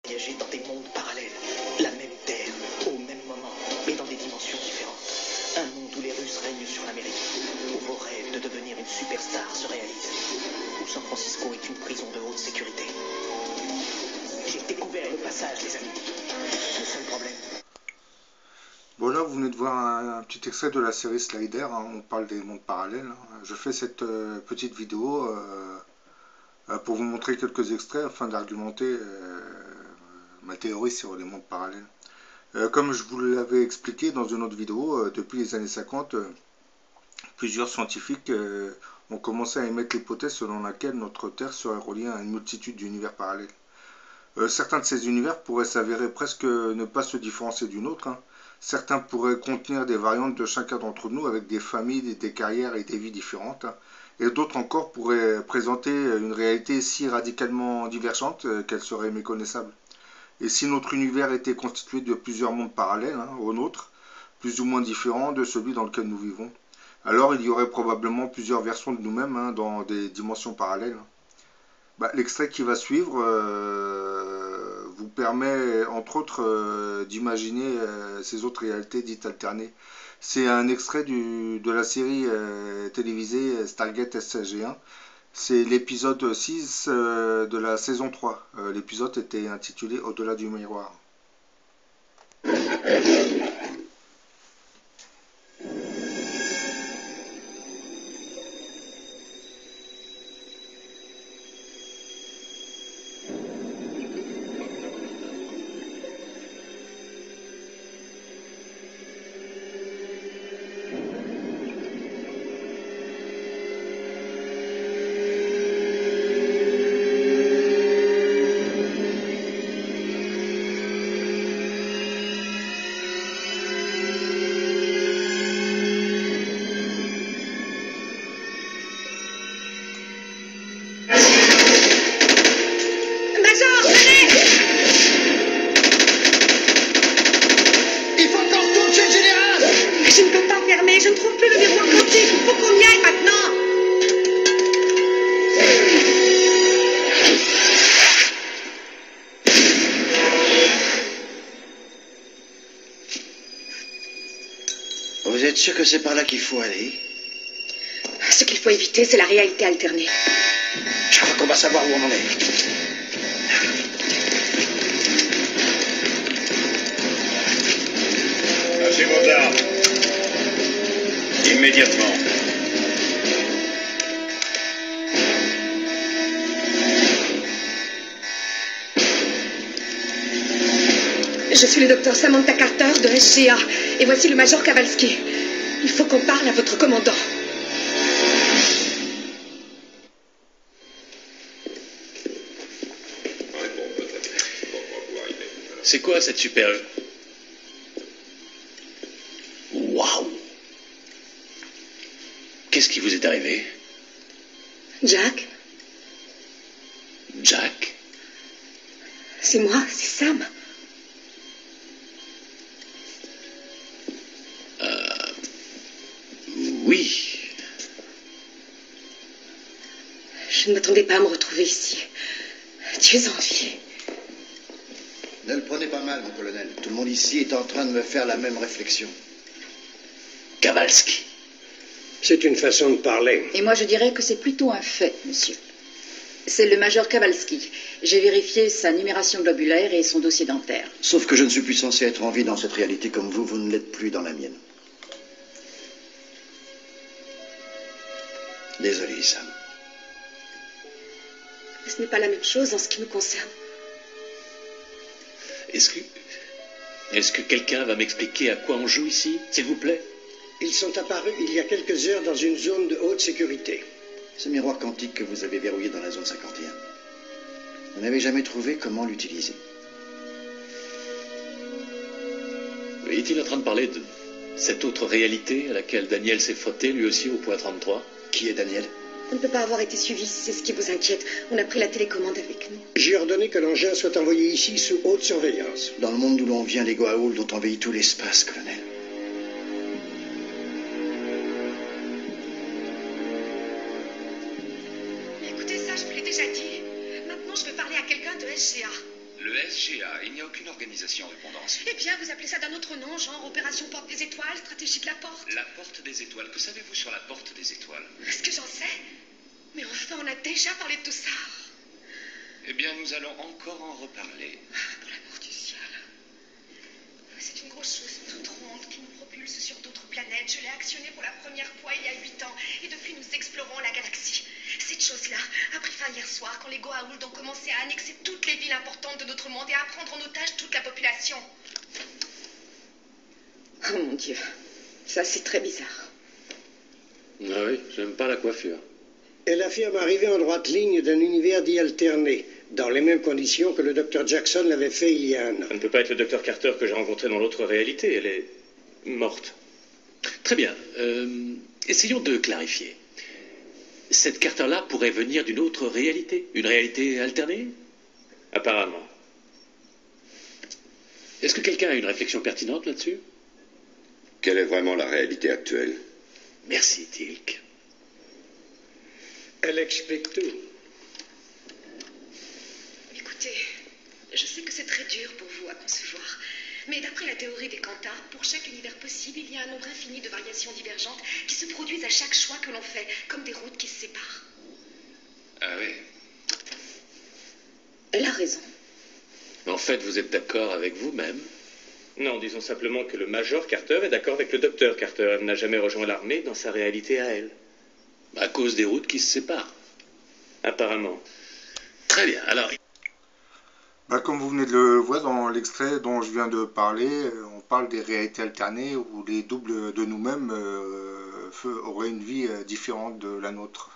Voyager dans des mondes parallèles, la même Terre, au même moment, mais dans des dimensions différentes. Un monde où les Russes règnent sur l'Amérique, où vos rêves de devenir une superstar se réalisent, où San Francisco est une prison de haute sécurité. J'ai découvert le passage, les amis. Le seul problème... Bon, là, vous venez de voir un petit extrait de la série Slider, hein, on parle des mondes parallèles. Hein. Je fais cette petite vidéo pour vous montrer quelques extraits afin d'argumenter ma théorie sur les mondes parallèles. Comme je vous l'avais expliqué dans une autre vidéo, depuis les années 50, plusieurs scientifiques ont commencé à émettre l'hypothèse selon laquelle notre Terre serait reliée à une multitude d'univers parallèles. Certains de ces univers pourraient s'avérer presque ne pas se différencier d'une autre. Hein. Certains pourraient contenir des variantes de chacun d'entre nous avec des familles, des carrières et des vies différentes. Hein. Et d'autres encore pourraient présenter une réalité si radicalement divergente qu'elle serait méconnaissable. Et si notre univers était constitué de plusieurs mondes parallèles au nôtre, plus ou moins différents de celui dans lequel nous vivons, alors il y aurait probablement plusieurs versions de nous-mêmes dans des dimensions parallèles. L'extrait qui va suivre vous permet entre autres d'imaginer ces autres réalités dites alternées. C'est un extrait de la série télévisée Stargate SG1. C'est l'épisode 6 de la saison 3. L'épisode était intitulé Au-delà du miroir. Je ne trouve plus le miroir quantique, il faut qu'on y aille maintenant. Vous êtes sûr que c'est par là qu'il faut aller? Ce qu'il faut éviter, c'est la réalité alternée. Je crois qu'on va savoir où on en est. Lâchez vos armes. Immédiatement. Je suis le docteur Samantha Carter de SGA et voici le major Kowalski. Il faut qu'on parle à votre commandant. C'est quoi cette super... Waouh! Qu'est-ce qui vous est arrivé? Jack? Jack? C'est moi, c'est Sam. Oui. Je ne m'attendais pas à me retrouver ici. Tu es en vie. Ne le prenez pas mal, mon colonel. Tout le monde ici est en train de me faire la même réflexion. Kowalski. C'est une façon de parler. Et moi, je dirais que c'est plutôt un fait, monsieur. C'est le major Kowalski. J'ai vérifié sa numération globulaire et son dossier dentaire. Sauf que je ne suis plus censé être en vie dans cette réalité comme vous, vous ne l'êtes plus dans la mienne. Désolé, Sam. Ce n'est pas la même chose en ce qui me concerne. Est-ce que quelqu'un va m'expliquer à quoi on joue ici, s'il vous plaît? Ils sont apparus il y a quelques heures dans une zone de haute sécurité. Ce miroir quantique que vous avez verrouillé dans la zone 51. Vous n'avez jamais trouvé comment l'utiliser. Est-il en train de parler de cette autre réalité à laquelle Daniel s'est frotté, lui aussi, au point 33? Qui est Daniel? On ne peut pas avoir été suivi si c'est ce qui vous inquiète. On a pris la télécommande avec nous. J'ai ordonné que l'engin soit envoyé ici sous haute surveillance. Dans le monde d'où l'on vient, les Goa'uld ont envahi tout l'espace, colonel. Écoutez ça, je vous l'ai déjà dit. Maintenant, je veux parler à quelqu'un de SGA. Le SGA, il n'y a aucune organisation répondant à ce Eh bien, vous appelez ça d'un autre nom, genre Opération Porte des Étoiles, stratégie de la porte. La porte des étoiles. Que savez-vous sur la porte des étoiles? Est-ce que j'en sais? Mais enfin, on a déjà parlé de tout ça. Eh bien, nous allons encore en reparler. Pour l'amour du ciel. C'est une grosse chose toute ronde qui nous propulse sur d'autres planètes. Je l'ai actionnée pour la première fois il y a 8 ans. Et depuis, nous explorons la galaxie. Cette chose-là a pris fin hier soir quand les Goa'uld ont commencé à annexer toutes les villes importantes de notre monde et à prendre en otage toute la population. Oh mon Dieu, ça c'est très bizarre. Ah oui, j'aime pas la coiffure. Elle affirme arriver en droite ligne d'un univers dit alterné, dans les mêmes conditions que le Dr. Jackson l'avait fait il y a 1 an. Ça ne peut pas être le Dr. Carter que j'ai rencontré dans l'autre réalité. Elle est morte. Très bien. Essayons de clarifier. Cette Carter-là pourrait venir d'une autre réalité? Une réalité alternée? Apparemment. Est-ce que quelqu'un a une réflexion pertinente là-dessus? Quelle est vraiment la réalité actuelle? Merci, Teal'c. Elle explique tout. Écoutez, je sais que c'est très dur pour vous à concevoir, mais d'après la théorie des quantas, pour chaque univers possible, il y a un nombre infini de variations divergentes qui se produisent à chaque choix que l'on fait, comme des routes qui se séparent. Ah oui. Elle a raison. En fait, vous êtes d'accord avec vous-même? Non, disons simplement que le Major Carter est d'accord avec le Dr. Carter. Elle n'a jamais rejoint l'armée dans sa réalité à elle. À cause des routes qui se séparent. Apparemment. Très bien, alors... Comme vous venez de le voir dans l'extrait dont je viens de parler, on parle des réalités alternées où les doubles de nous-mêmes auraient une vie différente de la nôtre.